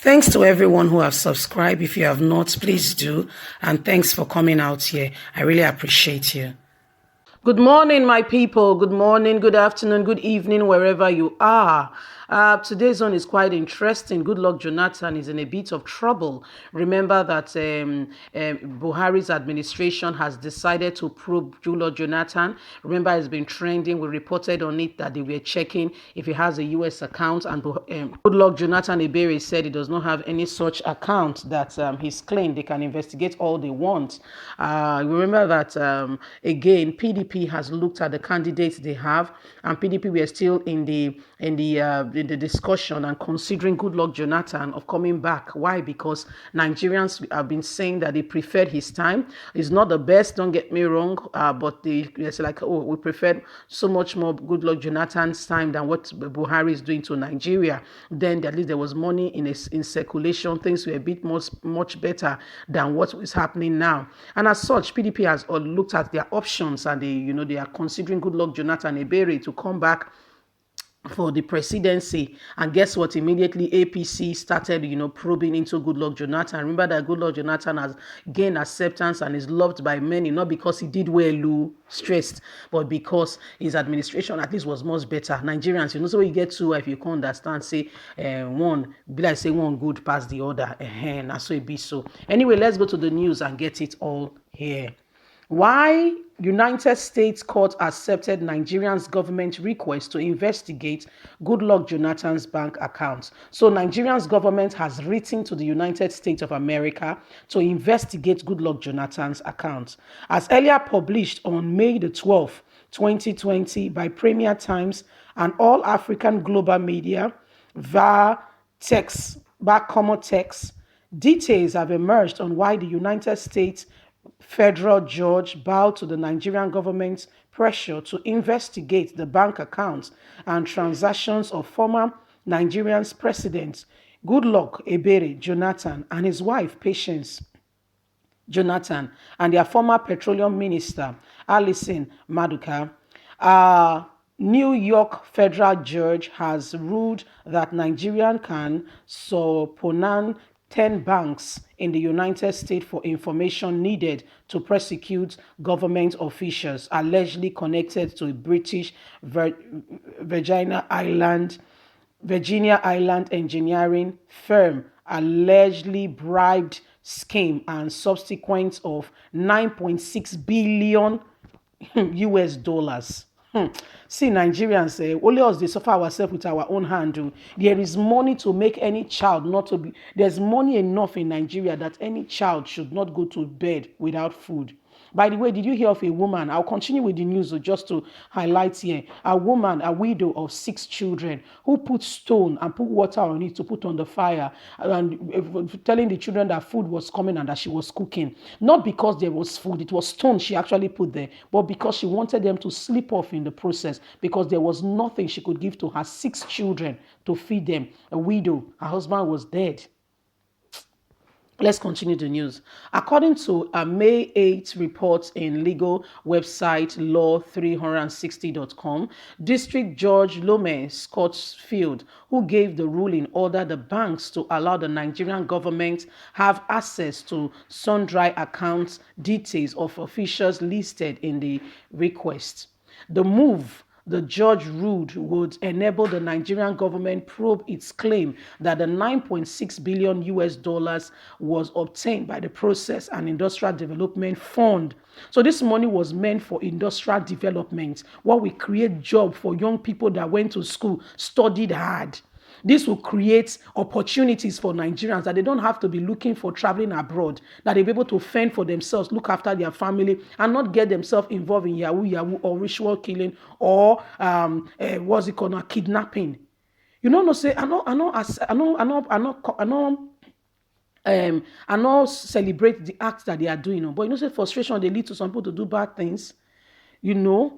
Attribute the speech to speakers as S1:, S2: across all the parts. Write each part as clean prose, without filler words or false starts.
S1: Thanks to everyone who have subscribed. If you have not, please do. And thanks for coming out here. I really appreciate you. Good morning, my people. Good morning, good afternoon, good evening, wherever you are. Today's one is quite interesting. Goodluck Jonathan is in a bit of trouble. Remember that Buhari's administration has decided to probe Goodluck Jonathan. Remember, it's been trending. We reported on it that they were checking if he has a U.S. account. And Goodluck Jonathan Ebere said he does not have any such account that he's claimed. They can investigate all they want. Remember that, again, PDP has looked at the candidates they have, and PDP were still in the discussion and considering Goodluck Jonathan of coming back. Why? Because Nigerians have been saying that they preferred his time. It's not the best, don't get me wrong, but it's like, oh, we preferred so much more Goodluck Jonathan's time than what Buhari is doing to Nigeria. Then at least there was money in circulation. Things were a bit much better than what is happening now. And as such, PDP has looked at their options, and they are considering Goodluck Jonathan Ebere to come back for the presidency. And guess what? Immediately APC started, probing into Goodluck Jonathan. Remember that Goodluck Jonathan has gained acceptance and is loved by many, not because he did well, stressed, but because his administration at least was much better. Nigerians, so you get to, if you can't understand, say one, be like say one good past the other. And so it be so. Anyway, let's go to the news and get it all here. Why United States court accepted Nigerian's government request to investigate Goodluck Jonathan's bank accounts. So Nigerian's government has written to the United States of America to investigate Goodluck Jonathan's accounts. As earlier published on May the 12th, 2020 by Premier Times and all African global media via common text, details have emerged on why the United States federal judge bowed to the Nigerian government's pressure to investigate the bank accounts and transactions of former Nigerian president Goodluck Ebere Jonathan and his wife Patience Jonathan and their former petroleum minister Alison Maduka. New York federal judge has ruled that Nigerian can subpoena 10 banks in the United States for information needed to prosecute government officials allegedly connected to a British Virginia Island engineering firm allegedly bribed scheme and subsequent of 9.6 billion US dollars. See, Nigerians, only us, they suffer ourselves with our own hand. There is money to make any child not to be. There's money enough in Nigeria that any child should not go to bed without food. By the way, did you hear of a woman? I'll continue with the news just to highlight here. A woman, a widow of 6 children, who put stone and put water on it to put on the fire, and telling the children that food was coming and that she was cooking. Not because there was food, it was stone she actually put there, but because she wanted them to sleep off in the process, because there was nothing she could give to her 6 children to feed them. A widow, her husband was dead. Let's continue the news. According to a May 8 report in legal website law360.com, District Judge Lome Scottsfield, who gave the ruling, ordered the banks to allow the Nigerian government have access to sundry accounts details of officials listed in the request. The move, the judge ruled, would enable the Nigerian government probe its claim that the 9.6 billion US dollars was obtained by the Process and Industrial Development Fund. So this money was meant for industrial development, what will create job for young people that went to school, studied hard. This will create opportunities for Nigerians that they don't have to be looking for traveling abroad, that they'll be able to fend for themselves, look after their family, and not get themselves involved in yahoo or ritual killing or kidnapping. You know, say I know celebrate the acts that they are doing, but say frustration they lead to some people to do bad things. You know.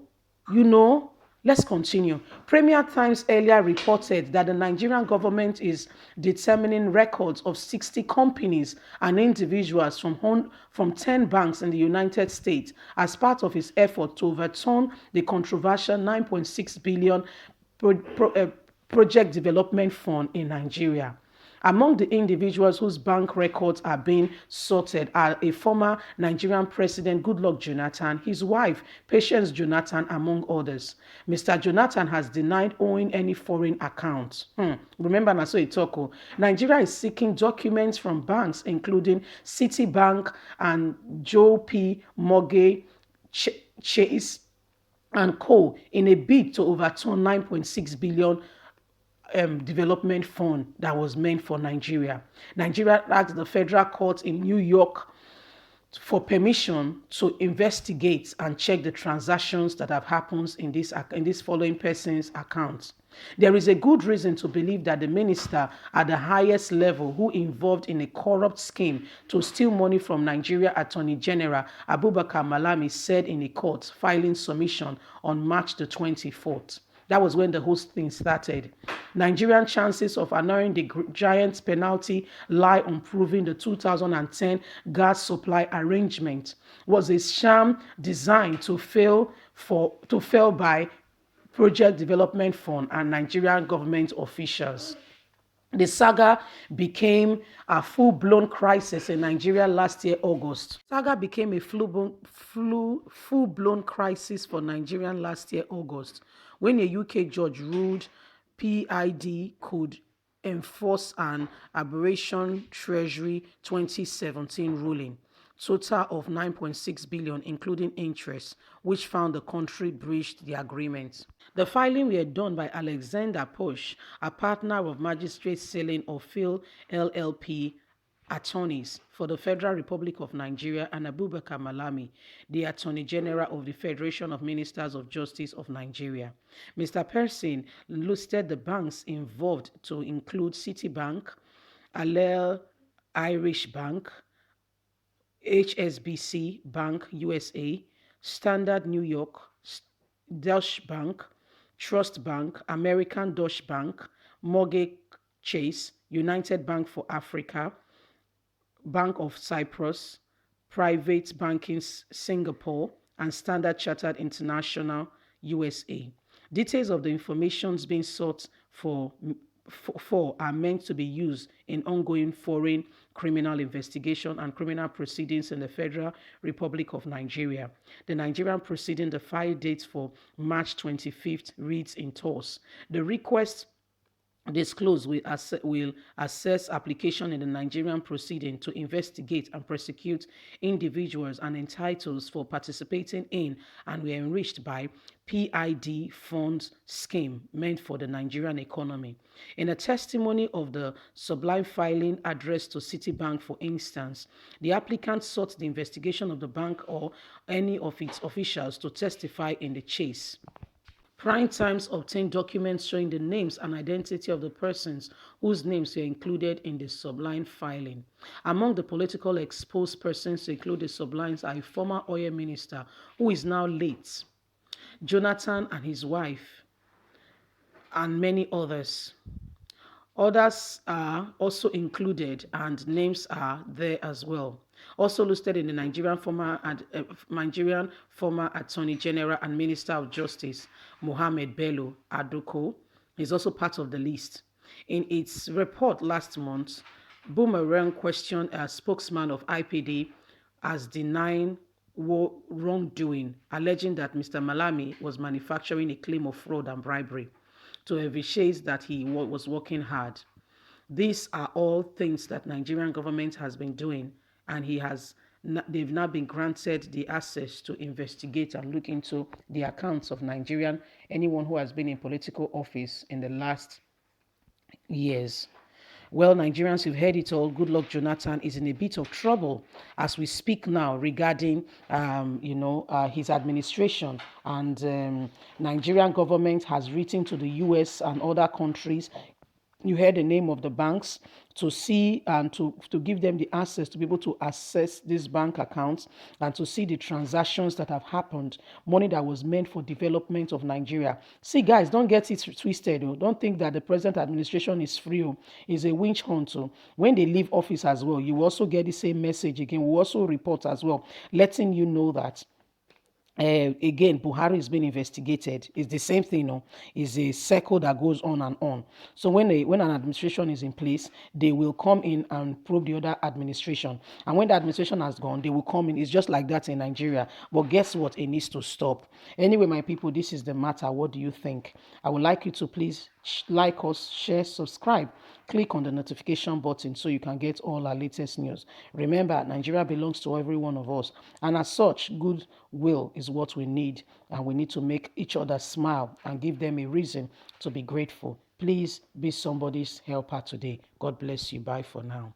S1: Let's continue. Premier Times earlier reported that the Nigerian government is determining records of 60 companies and individuals from 10 banks in the United States as part of its effort to overturn the controversial 9.6 billion Project Development Fund in Nigeria. Among the individuals whose bank records are being sorted are a former Nigerian president, Goodluck Jonathan, his wife, Patience Jonathan, among others. Mr. Jonathan has denied owing any foreign accounts. Remember, na so e talk o. Nigeria is seeking documents from banks including Citibank and Joe P. Morgan Chase and Co. in a bid to overturn 9.6 billion development fund that was meant for Nigeria. Nigeria asked the federal court in New York for permission to investigate and check the transactions that have happened in this following person's accounts. There is a good reason to believe that the minister at the highest level who involved in a corrupt scheme to steal money from Nigeria Attorney General Abubakar Malami said in a court filing submission on March the 24th. That was when the whole thing started. Nigerian chances of annulling the giant penalty lie on proving the 2010 gas supply arrangement was a sham designed to fail by Project Development Fund and Nigerian government officials. The saga became a full-blown crisis in Nigeria last year, August. Saga became a full-blown crisis for Nigeria last year, August, when a UK judge ruled PID could enforce an aberration Treasury 2017 ruling, total of 9.6 billion, including interest, which found the country breached the agreement. The filing were done by Alexander Posh, a partner of Magistrate Selling of Phil LLP attorneys for the Federal Republic of Nigeria, and Abubakar Malami, the Attorney General of the Federation of Ministers of Justice of Nigeria. Mr. Persin listed the banks involved to include Citibank, Alel Irish Bank, HSBC Bank USA, Standard New York, Deutsche Bank, Trust Bank, American Deutsche Bank, Morgan Chase, United Bank for Africa, Bank of Cyprus, Private Banking Singapore, and Standard Chartered International USA. Details of the information being sought for are meant to be used in ongoing foreign criminal investigation and criminal proceedings in the Federal Republic of Nigeria. The Nigerian proceeding, the file date for March 25th, reads in TOS. The request disclosed will assess application in the Nigerian proceeding to investigate and prosecute individuals and entities for participating in and were enriched by PID funds scheme meant for the Nigerian economy. In a testimony of the sublime filing addressed to Citibank, for instance, the applicant sought the investigation of the bank or any of its officials to testify in the case. Prime Times obtained documents showing the names and identity of the persons whose names were included in the Sublime filing. Among the political exposed persons to include the Sublimes are a former oil minister who is now late, Jonathan and his wife, and many others. Others are also included and names are there as well. Also listed in the Nigerian former Attorney General and Minister of Justice, Mohammed Bello Aduko, is also part of the list. In its report last month, Boomerang questioned a spokesman of IPD as denying wrongdoing, alleging that Mr. Malami was manufacturing a claim of fraud and bribery to eviscerate that he was working hard. These are all things that Nigerian government has been doing, and they've now been granted the access to investigate and look into the accounts of anyone who has been in political office in the last years. Well, Nigerians, you've heard it all. Goodluck Jonathan is in a bit of trouble as we speak now regarding, his administration. And Nigerian government has written to the US and other countries. You heard the name of the banks to see and to give them the access to be able to access these bank accounts and to see the transactions that have happened, money that was meant for development of Nigeria. See, guys, don't get it twisted. Don't think that the present administration is free. It's a witch hunt. When they leave office as well, you also get the same message again. We also report as well, letting you know that again, Buhari is being investigated. It's the same thing, no? It's a circle that goes on and on. So when an administration is in place, they will come in and probe the other administration. And when the administration has gone, they will come in. It's just like that in Nigeria. But guess what? It needs to stop. Anyway, my people, this is the matter. What do you think? I would like you to please like us, share, subscribe. Click on the notification button so you can get all our latest news. Remember, Nigeria belongs to every one of us. And as such, goodwill is what we need. And we need to make each other smile and give them a reason to be grateful. Please be somebody's helper today. God bless you. Bye for now.